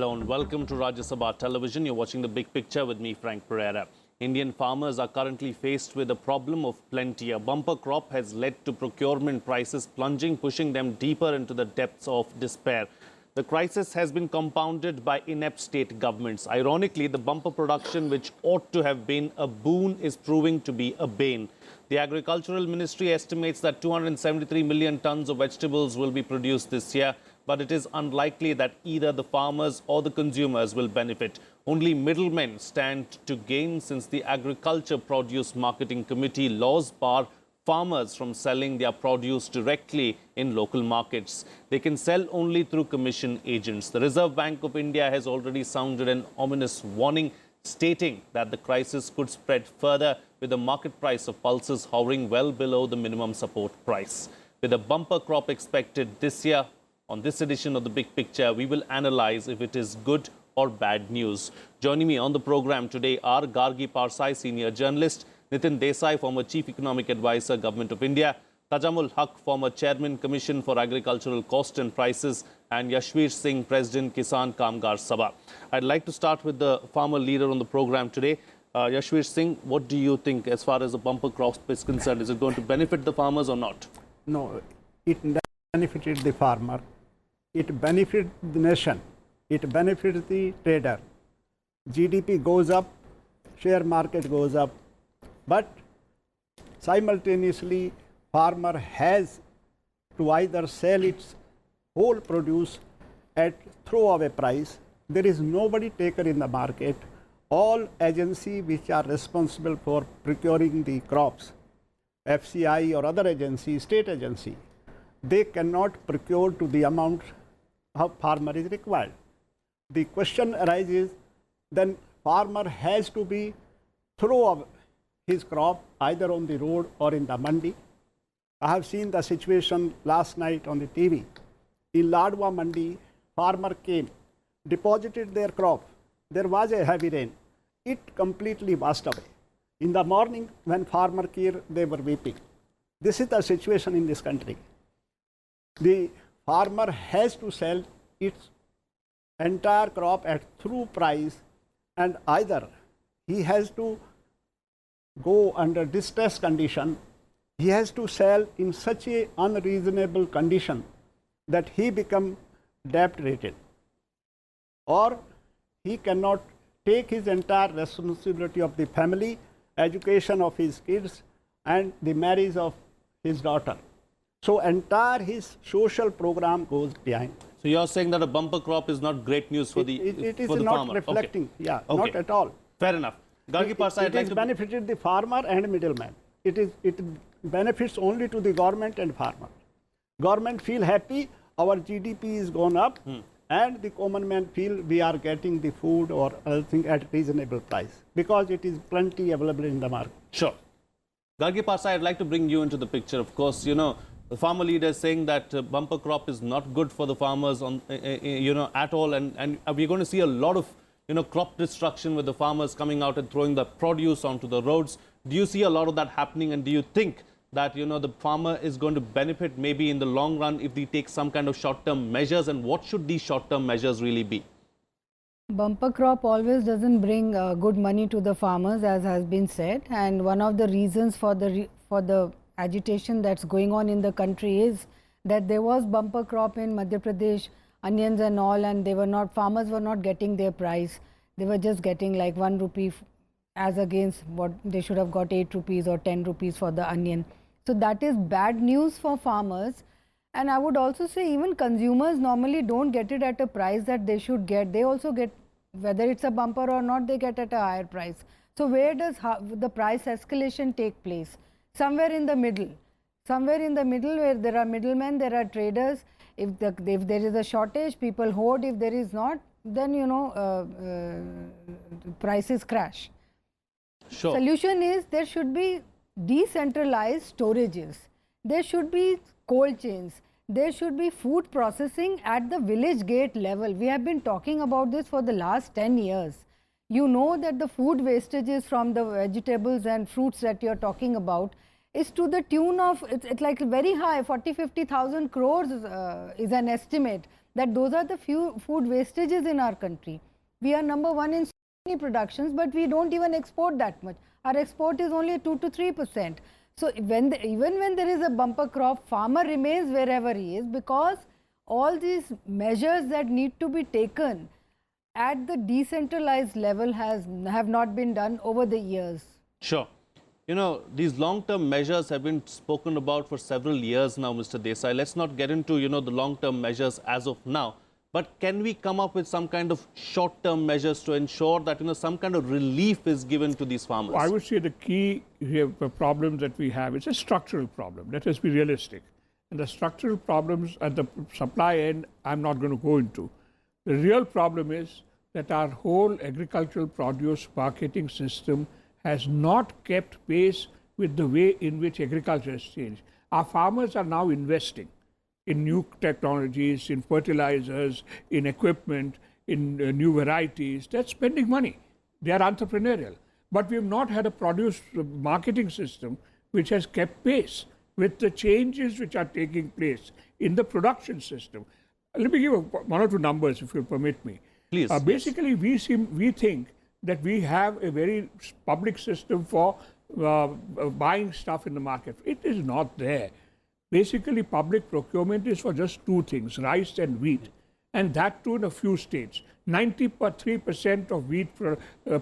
Hello and welcome to Rajya Sabha Television. You're watching The Big Picture with me, Frank Pereira. Indian farmers are currently faced with a problem of plenty. A bumper crop has led to procurement prices plunging, pushing them deeper into the depths of despair. The crisis has been compounded by inept state governments. Ironically, the bumper production, which ought to have been a boon, is proving to be a bane. The Agricultural Ministry estimates that 273 million tons of vegetables will be produced this year, but it is unlikely that either the farmers or the consumers will benefit. Only middlemen stand to gain, since the Agriculture Produce Marketing Committee laws bar farmers from selling their produce directly in local markets. They can sell only through commission agents. The Reserve Bank of India has already sounded an ominous warning, stating that the crisis could spread further, with the market price of pulses hovering well below the minimum support price. With a bumper crop expected this year, on this edition of The Big Picture, we will analyze if it is good or bad news. Joining me on the program today are Gargi Parsai, senior journalist; Nitin Desai, former Chief Economic Advisor, Government of India; Haque, former Chairman, Commission for Agricultural Cost and Prices; and Yashvir Singh, President, Kisan, Kamgar, Sabha. I'd like to start with the farmer leader on the program today. Yashvir Singh, what do you think as far as the bumper crop is concerned? Is it going to benefit the farmers or not? No, it benefited the farmer. It benefits the nation. It benefits the trader. GDP goes up, share market goes up. But simultaneously, farmer has to either sell its whole produce at throwaway price. There is nobody taker in the market. All agencies which are responsible for procuring the crops, FCI or other agencies, state agency, they cannot procure to the amount how farmer is required. The question arises, then farmer has to be throw his crop either on the road or in the mandi. I have seen the situation last night on the TV. In Ladwa Mandi, farmer came, deposited their crop. There was a heavy rain. It completely washed away. In the morning, when farmer came, they were weeping. This is the situation in this country. The farmer has to sell its entire crop at through price, and either he has to go under distress condition, he has to sell in such a unreasonable condition that he become debt rated, or he cannot take his entire responsibility of the family, education of his kids, and the marriage of his daughter. So entire his social program goes behind. So you're saying that a bumper crop is not great news for the farmer? It is not reflecting, okay. Yeah, okay. Not at all. Fair enough. Gargi Parsai, it has benefited the farmer and middleman. It benefits only to the government and farmer. Government feel happy, our GDP is gone up, and the common man feel we are getting the food or other thing at reasonable price, because it is plenty available in the market. Sure. Gargi Parsai, I'd like to bring you into the picture. Of course, you know, the farmer leader is saying that bumper crop is not good for the farmers on, at all, and we're going to see a lot of, crop destruction with the farmers coming out and throwing the produce onto the roads. Do you see a lot of that happening, and do you think that, the farmer is going to benefit maybe in the long run if they take some kind of short-term measures, and what should these short-term measures really be? Bumper crop always doesn't bring good money to the farmers, as has been said, and one of the reasons for the agitation that's going on in the country is that there was bumper crop in Madhya Pradesh, onions and all, and farmers were not getting their price. They were just getting like 1 rupee as against what they should have got 8 rupees or 10 rupees for the onion. So that is bad news for farmers. And I would also say even consumers normally don't get it at a price that they should get. They also get, whether it's a bumper or not, they get at a higher price. So where does the price escalation take place? Somewhere in the middle. Somewhere in the middle, where there are middlemen, there are traders. If there is a shortage, people hoard. If there is not, then prices crash. Sure. Solution is there should be decentralized storages. There should be cold chains. There should be food processing at the village gate level. We have been talking about this for the last 10 years. You know that the food wastages from the vegetables and fruits that you're talking about is to the tune of, it's like very high, 40-50,000 crores is an estimate that those are the few food wastages in our country. We are number one in so many productions, but we don't even export that much. Our export is only 2 to 3%. So even when there is a bumper crop, farmer remains wherever he is, because all these measures that need to be taken at the decentralized level have not been done over the years. Sure. You know, these long-term measures have been spoken about for several years now, Mr. Desai. Let's not get into, you know, the long-term measures as of now. But can we come up with some kind of short-term measures to ensure that, you know, some kind of relief is given to these farmers? I would say the key problem that we have is a structural problem. Let us be realistic. And the structural problems at the supply end, I'm not going to go into. The real problem is that our whole agricultural produce marketing system has not kept pace with the way in which agriculture has changed. Our farmers are now investing in new technologies, in fertilizers, in equipment, in new varieties. They're spending money. They are entrepreneurial. But we have not had a produce marketing system which has kept pace with the changes which are taking place in the production system. Let me give one or two numbers, if you permit me. Please. Basically, we think that we have a very public system for buying stuff in the market. It is not there. Basically, public procurement is for just two things, rice and wheat, and that too in a few states. 93% of wheat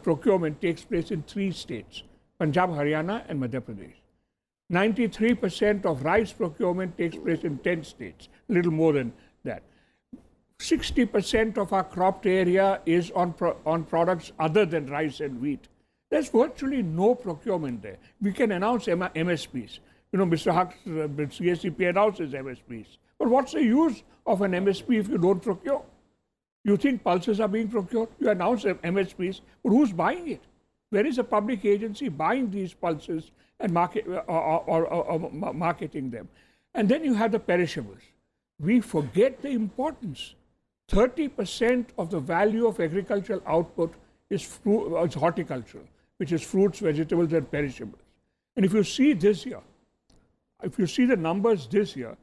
procurement takes place in 3 states, Punjab, Haryana and Madhya Pradesh. 93% of rice procurement takes place in 10 states, a little more than that. 60% of our cropped area is on products other than rice and wheat. There's virtually no procurement there. We can announce MSPs. You know, Mr. Haque, CSCP announces MSPs. But what's the use of an MSP if you don't procure? You think pulses are being procured? You announce MSPs, but who's buying it? Where is a public agency buying these pulses and marketing them? And then you have the perishables. We forget the importance. 30% of the value of agricultural output is horticultural, which is fruits, vegetables, and perishables. And if you see this year, if you see the numbers this year,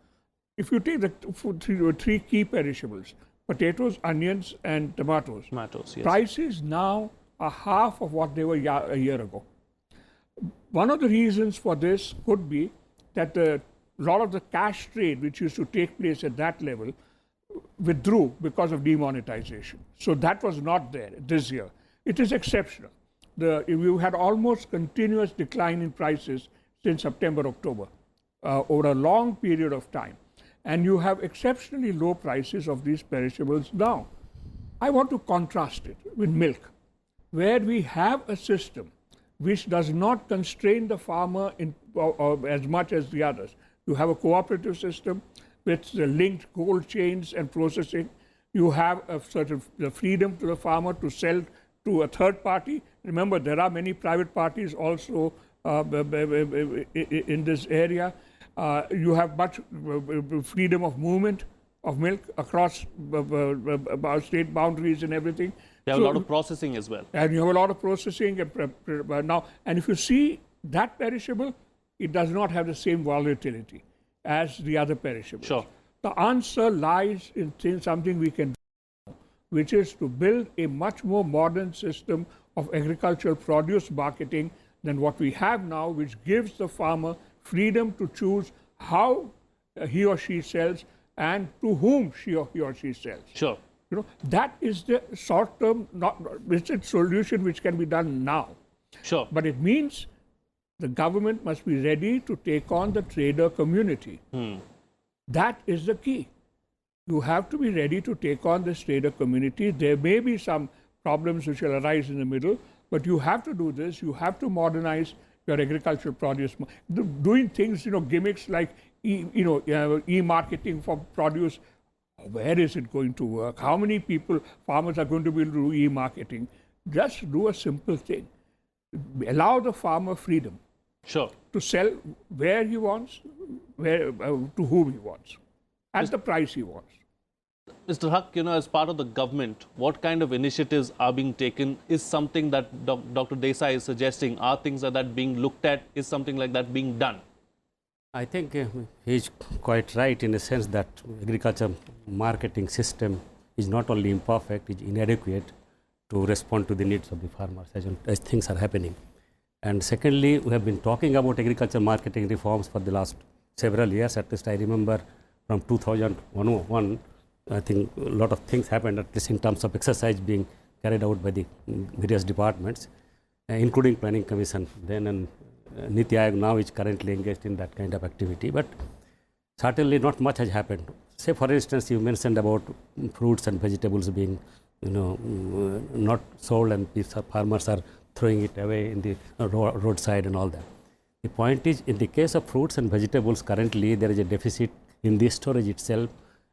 if you take the three key perishables, potatoes, onions, and tomatoes, Yes. Prices now are half of what they were a year ago. One of the reasons for this could be that a lot of the cash trade, which used to take place at that level, withdrew because of demonetization. So that was not there this year. It is exceptional. We had almost continuous decline in prices since September, October, over a long period of time. And you have exceptionally low prices of these perishables now. I want to contrast it with milk, where we have a system which does not constrain the farmer as much as the others. You have a cooperative system with the linked cold chains and processing. You have a certain freedom to the farmer to sell to a third party. Remember, there are many private parties also in this area. You have much freedom of movement of milk across state boundaries and everything. They have a lot of processing as well. And you have a lot of processing. And if you see that perishable, it does not have the same volatility as the other perishables. Sure. The answer lies in something we can do, which is to build a much more modern system of agricultural produce marketing than what we have now, which gives the farmer freedom to choose how he or she sells and to whom he or she sells. Sure. You know, that is the short-term solution which can be done now. Sure. But it means the government must be ready to take on the trader community. That is the key. You have to be ready to take on this trader community. There may be some problems which will arise in the middle, but you have to do this. You have to modernize your agricultural produce. Doing things, gimmicks like e-marketing for produce. Where is it going to work? How many farmers are going to be able to do e-marketing? Just do a simple thing. Allow the farmer freedom. Sure. To sell where he wants, to whom he wants, at the price he wants. Mr. Haque, as part of the government, what kind of initiatives are being taken? Is something that Dr. Desai is suggesting, are things like that being looked at? Is something like that being done? I think he's quite right in the sense that agriculture marketing system is not only imperfect, it's inadequate to respond to the needs of the farmers as things are happening. And secondly, we have been talking about agriculture marketing reforms for the last several years. At least I remember from 2001, I think a lot of things happened, at least in terms of exercise being carried out by the various departments, including Planning Commission then, and Niti Aayog now is currently engaged in that kind of activity. But certainly not much has happened. Say for instance, you mentioned about fruits and vegetables being, not sold, and these farmers are throwing it away in the roadside and all that. The point is, in the case of fruits and vegetables, currently there is a deficit in the storage itself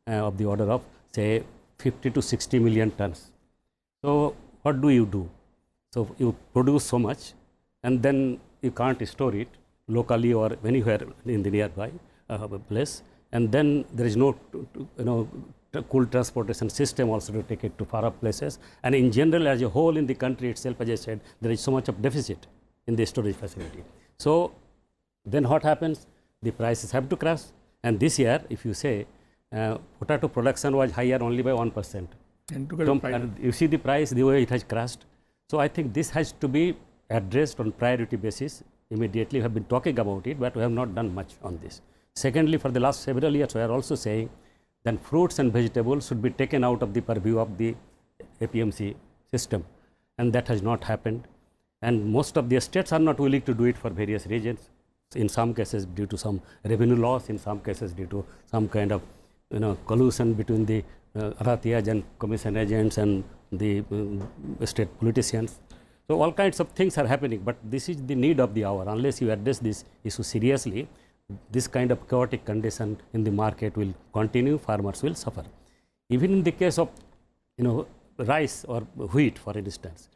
of the order of say 50 to 60 million tons. So what do you do? So you produce so much and then you can't store it locally or anywhere in the nearby place, and then there is no cool transportation system also to take it to far off places, and in general as a whole in the country itself, as I said, there is so much of deficit in the storage facility. So then what happens? The prices have to crash, and this year if you say potato production was higher only by 1%. And you see the price, the way it has crashed. So I think this has to be addressed on priority basis immediately. We have been talking about it, but we have not done much on this. Secondly, for the last several years, we are also saying that fruits and vegetables should be taken out of the purview of the APMC system, and that has not happened. And most of the states are not willing to do it for various reasons. In some cases due to some revenue loss, in some cases due to some kind of collusion between the Aratiyaj and commission agents and the state politicians. So all kinds of things are happening, but this is the need of the hour. Unless you address this issue seriously, this kind of chaotic condition in the market will continue, farmers will suffer. Even in the case of rice or wheat, for instance,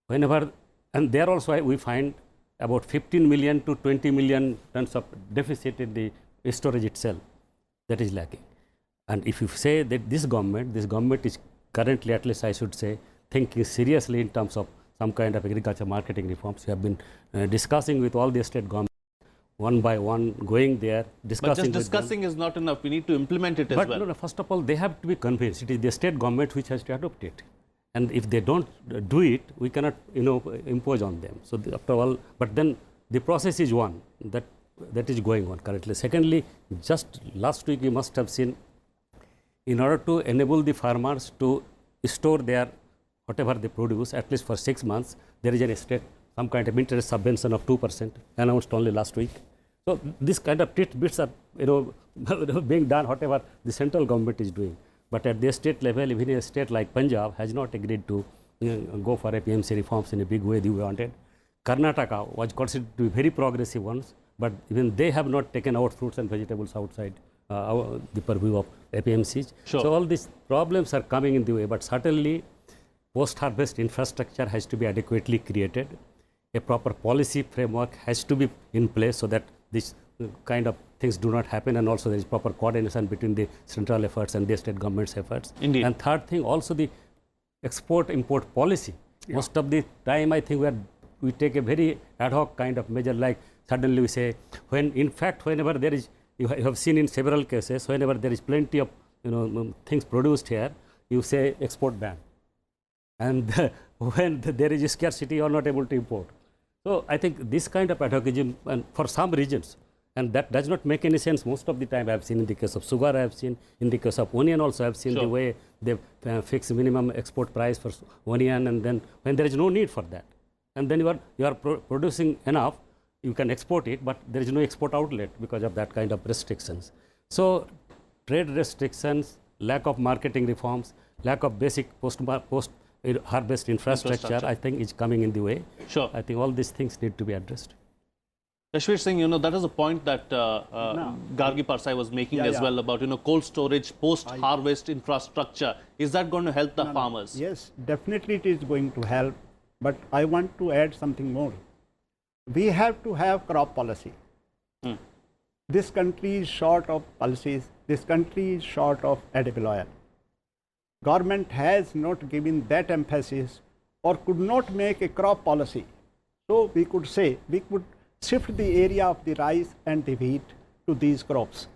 whenever, and there also we find about 15 million to 20 million tons of deficit in the storage itself, that is lacking. And if you say that this government is currently, at least I should say, thinking seriously in terms of some kind of agriculture marketing reforms. We have been discussing with all the state governments, one by one, going there, discussing. But just discussing is not enough. We need to implement it as well. But no, first of all, they have to be convinced. It is the state government which has to adopt it. And if they don't do it, we cannot, impose on them. So after all, but then the process is one that is going on currently. Secondly, just last week you must have seen, in order to enable the farmers to store their whatever they produce, at least for 6 months, there is a state, some kind of interest subvention of 2% announced only last week. So this kind of tidbits are, being done, whatever the central government is doing. But at the state level, even a state like Punjab has not agreed to go for APMC reforms in a big way they wanted. Karnataka was considered to be very progressive ones, but even they have not taken out fruits and vegetables outside the purview of APMCs. Sure. So all these problems are coming in the way, but certainly post-harvest infrastructure has to be adequately created. A proper policy framework has to be in place so that this kind of things do not happen, and also there is proper coordination between the central efforts and the state government's efforts. Indeed. And third thing, also the export-import policy. Yeah. Most of the time, I think we take a very ad hoc kind of measure, like suddenly we say, whenever there is, you have seen in several cases, whenever there is plenty of things produced here, you say export ban. And when there is a scarcity, you are not able to import. So I think this kind of ad hocism, and for some regions, and that does not make any sense most of the time. I have seen in the case of sugar, I have seen in the case of onion also, I have seen the way they fix minimum export price for onion, and then when there is no need for that, and then you are producing enough, you can export it, but there is no export outlet because of that kind of restrictions. So trade restrictions, lack of marketing reforms, lack of basic post-harvest infrastructure, I think is coming in the way. Sure. I think all these things need to be addressed. Yashvir Singh, that is a point that Gargi Parsai was making as well about, cold storage, post-harvest infrastructure. Is that going to help the farmers? Yes, definitely it is going to help. But I want to add something more. We have to have crop policy. This country is short of pulses. This country is short of edible oil. Government has not given that emphasis or could not make a crop policy. So we could say, we could shift the area of the rice and the wheat to these crops.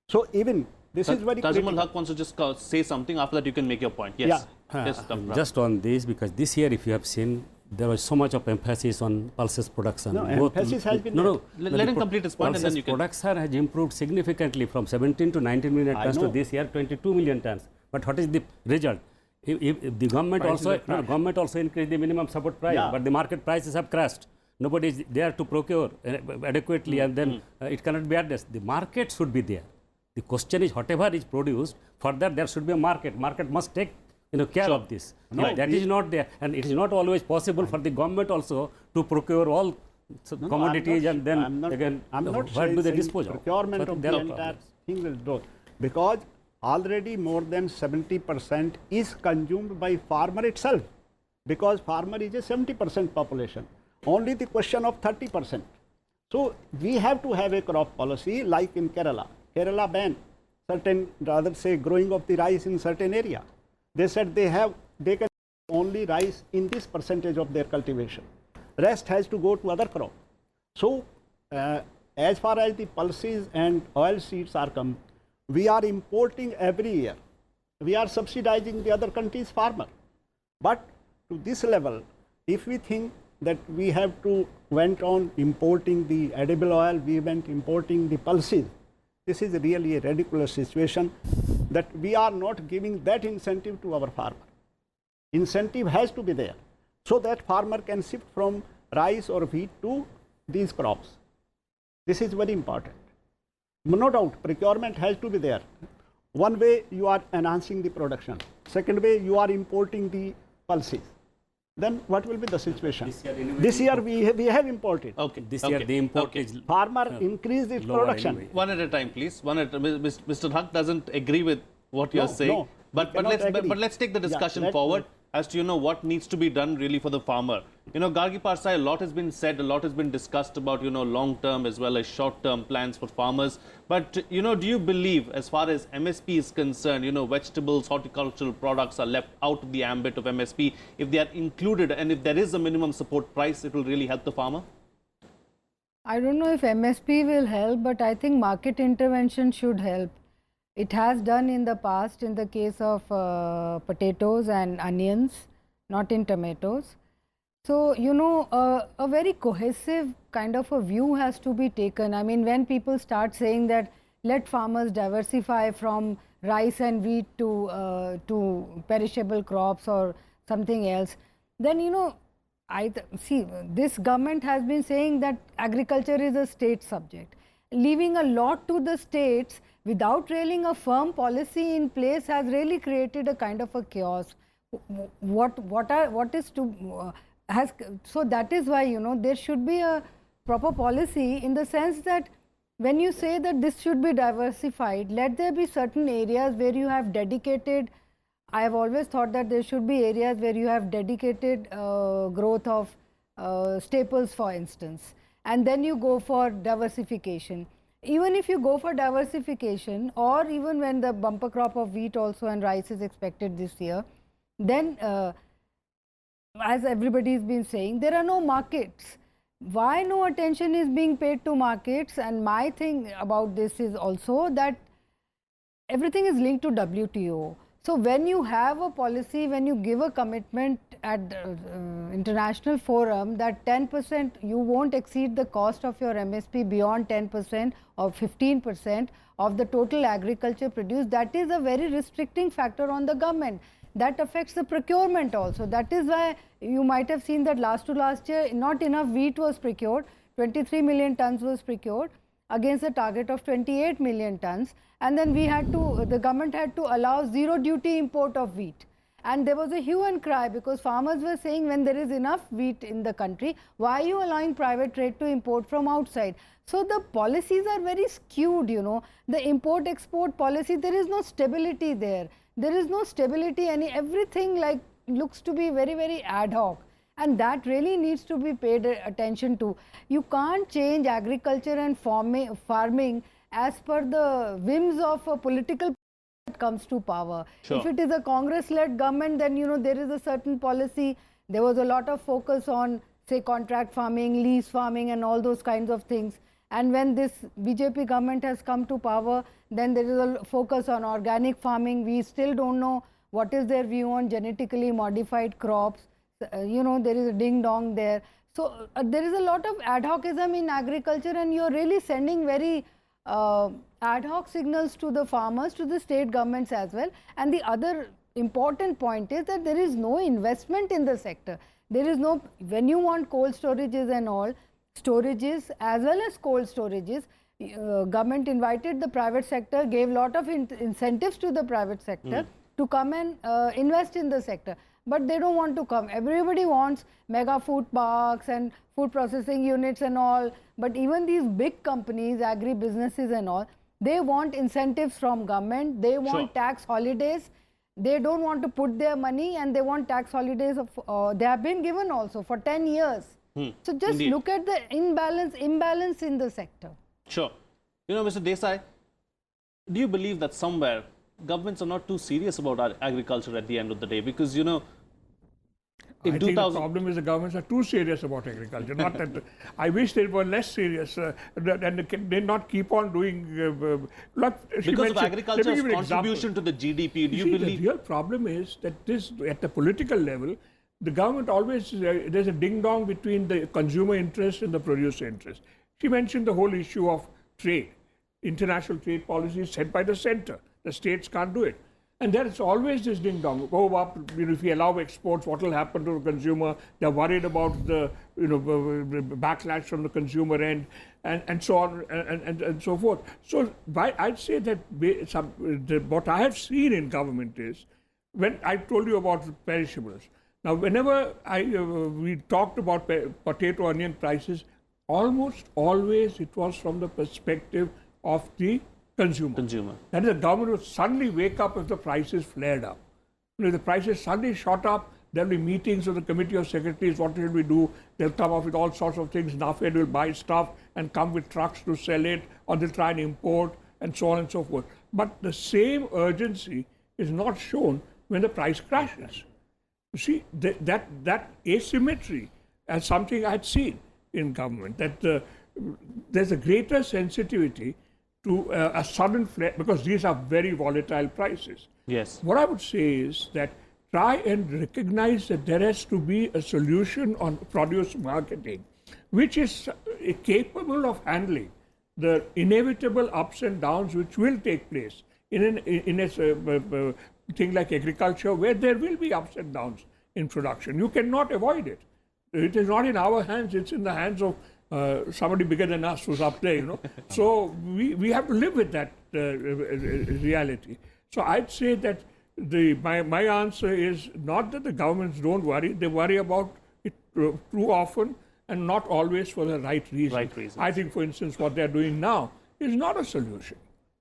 So even this is very Ajamul critical. Haque wants to just say something. After that, you can make your point. Yes. Yeah. Yes, Dr. Just on this, because this year, if you have seen, there was so much of emphasis on pulses production. No, emphasis has been no. Let him complete his point and then Pulses you can. production has improved significantly from 17 to 19 million I tons to know. this year 22 million tons. But what is the result? If the government Prices also have crashed. government also increased the minimum support price, Yeah. but the market prices have crashed. Nobody is there to procure adequately, and then it cannot be addressed. The market should be there. The question is, whatever is produced, for that there should be a market. Market must take care of this. No, If that is not there, and it is not always possible for the government also to procure all commodities, and then I'm not where do they saying dispose of? procurement But of there the are entire problems. thing will do, because already more than 70% is consumed by farmer itself, because farmer is a 70% population. Only the question of 30%. So we have to have a crop policy like in Kerala. Kerala banned certain, rather say, growing of the rice in certain area. They said they can only rice in this percentage of their cultivation. Rest has to go to other crop. So as far as the pulses and oil seeds are come, we are importing every year. We are subsidizing the other countries' farmer. But to this level, if we think that we have to went on importing the edible oil, we went importing the pulses, this is really a ridiculous situation that we are not giving that incentive to our farmer. Incentive has to be there so that farmer can shift from rice or wheat to these crops. This is very important. No doubt, procurement has to be there. One way you are enhancing the production. Second way, you are importing the pulses. Then what will be the situation? This year we have imported. Okay. This year the import is Farmer increased its lower production. anyway. One at a time, please. One at Mr. Haque doesn't agree with what you're No, saying. no, but we cannot agree. let's take the Yeah, discussion forward as to what needs to be done really for the farmer. Gargi Parsai, a lot has been said, a lot has been discussed about long-term as well as short-term plans for farmers. But do you believe, as far as MSP is concerned, vegetables, horticultural products are left out of the ambit of MSP? If they are included and if there is a minimum support price, it will really help the farmer? I don't know if MSP will help, but I think market intervention should help. It has done in the past in the case of potatoes and onions, not in tomatoes. So, a very cohesive kind of a view has to be taken. I mean, when people start saying that let farmers diversify from rice and wheat to perishable crops or something else, then, see, this government has been saying that agriculture is a state subject, leaving a lot to the states without railing a firm policy in place has really created a kind of a chaos. So that is why, there should be a proper policy in the sense that when you say that this should be diversified, let there be certain areas where you have dedicated. I have always thought that there should be areas where you have dedicated growth of staples, for instance, and then you go for diversification. Even if you go for diversification, or even when the bumper crop of wheat also and rice is expected this year, then as everybody has been saying, there are no markets. Why no attention is being paid to markets? And my thing about this is also that everything is linked to WTO. So when you have a policy, when you give a commitment at the international forum that 10% you won't exceed the cost of your MSP beyond 10% or 15% of the total agriculture produced, that is a very restricting factor on the government. That affects the procurement also. That is why you might have seen that last to last year not enough wheat was procured, 23 million tons was procured against a target of 28 million tons, and then the government had to allow zero duty import of wheat. And there was a hue and cry because farmers were saying, when there is enough wheat in the country, why are you allowing private trade to import from outside? So the policies are very skewed, the import-export policy, there is no stability there. There is no stability, everything looks to be very, very ad hoc. And that really needs to be paid attention to. You can't change agriculture and farming as per the whims of a political that comes to power. Sure. If it is a Congress-led government, then there is a certain policy. There was a lot of focus on, say, contract farming, lease farming and all those kinds of things. And when this BJP government has come to power, then there is a focus on organic farming. We still don't know what is their view on genetically modified crops. You know, there is a ding dong there. So there is a lot of ad hocism in agriculture, and you're really sending very ad hoc signals to the farmers, to the state governments as well. And the other important point is that there is no investment in the sector. There is no, when you want cold storages and all, storages as well as cold storages, government invited the private sector, gave lot of incentives to the private sector to come and invest in the sector. But they don't want to come. Everybody wants mega food parks and food processing units and all. But even these big companies, agri businesses and all, they want incentives from government. They want tax holidays. They don't want to put their money, and they want tax holidays. They have been given also for 10 years. So just look at the imbalance in the sector. Sure. You know, Mr. Desai, do you believe that somewhere governments are not too serious about our agriculture at the end of the day? Because, you know, I think the problem is the governments are too serious about agriculture. Not that I wish they were less serious and they not keep on doing. Because of agriculture's contribution to the GDP, do you believe? The real problem is that this, at the political level, the government always, there's a ding-dong between the consumer interest and the producer interest. She mentioned the whole issue of trade. International trade policy is set by the center. The states can't do it. And there is always this ding-dong. Oh, up, you know, if we allow exports, what will happen to the consumer? They're worried about the, you know, backlash from the consumer end, and so on and so forth. So I'd say that what I have seen in government is, when I told you about perishables. Now, whenever we talked about potato, onion prices, almost always it was from the perspective of the consumer. That is, the government would suddenly wake up if the prices flared up. You know, if the prices suddenly shot up, there will be meetings of the committee of secretaries, what should we do? They'll come up with all sorts of things. NAFED will buy stuff and come with trucks to sell it, or they'll try and import, and so on and so forth. But the same urgency is not shown when the price crashes. You see, that asymmetry as something I had seen in government, that there's a greater sensitivity to a sudden flare, because these are very volatile prices. Yes. What I would say is that try and recognize that there has to be a solution on produce marketing, which is capable of handling the inevitable ups and downs which will take place in a thing like agriculture, where there will be ups and downs in production. You cannot avoid it. It is not in our hands, it's in the hands of somebody bigger than us who's up there, you know. So we have to live with that reality. So I'd say that my answer is not that the governments don't worry, they worry about it too often and not always for the right reason. I think, for instance, what they're doing now is not a solution.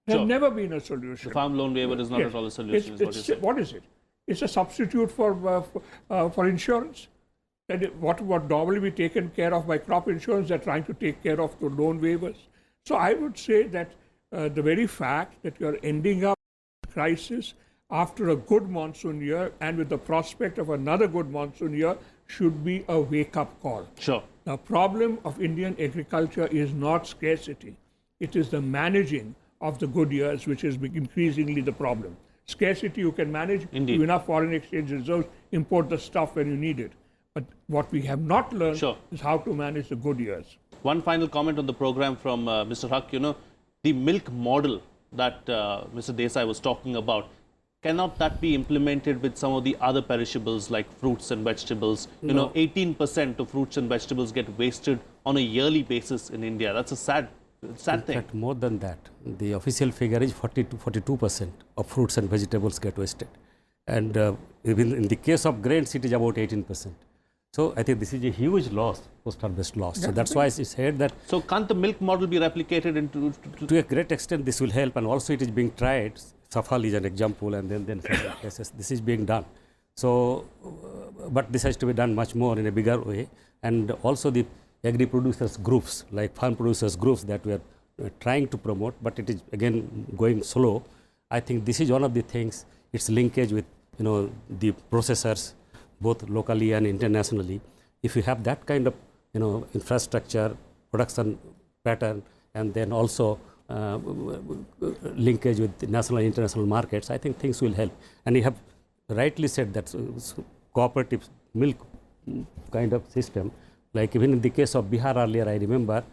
There's never been a solution. The farm loan waiver is not at all a solution. What is it? It's a substitute for insurance. And what would normally be taken care of by crop insurance, they're trying to take care of the loan waivers. So I would say that the very fact that you're ending up with a crisis after a good monsoon year and with the prospect of another good monsoon year should be a wake-up call. Sure. The problem of Indian agriculture is not scarcity. It is the managing of the good years, which is increasingly the problem. Scarcity you can manage. Indeed. Enough foreign exchange reserves, import the stuff when you need it. But what we have not learned is how to manage the good years. One final comment on the program from Mr. Haque. You know, the milk model that Mr. Desai was talking about, cannot that be implemented with some of the other perishables like fruits and vegetables? You know, 18% of fruits and vegetables get wasted on a yearly basis in India. That's a sad thing. In fact, more than that, the official figure is 40 to 42% of fruits and vegetables get wasted. And even in the case of grains, it is about 18%. So I think this is a huge loss, post-harvest loss. So that's why it's said that. So can't the milk model be replicated into? To a great extent, this will help, and also it is being tried. Safal is an example, and then cases. This is being done. So, but this has to be done much more in a bigger way, and also the agri producers groups, like farm producers groups, that we are trying to promote, but it is again going slow. I think this is one of the things. Its linkage with the processors, both locally and internationally. If you have that kind of infrastructure, production pattern, and then also linkage with the national and international markets, I think things will help. And you have rightly said that cooperative milk kind of system, like even in the case of Bihar earlier, I remember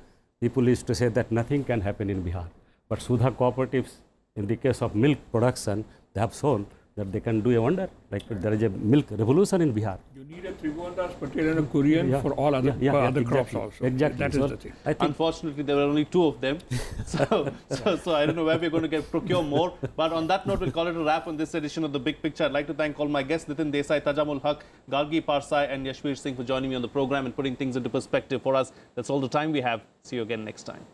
people used to say that nothing can happen in Bihar. But Sudha cooperatives, in the case of milk production, they have shown that they can do a wonder. Like there is a milk revolution in Bihar. You need a Trigondas, Patel and a Korean for all other, other crops also. Exactly. That is the thing. Unfortunately, there were only 2 of them. So I don't know where we're going to procure more. But on that note, we'll call it a wrap on this edition of The Big Picture. I'd like to thank all my guests, Nitin, Desai, Ajamul, Haque, Gargi, Parsai and Yashvir Singh for joining me on the program and putting things into perspective for us. That's all the time we have. See you again next time.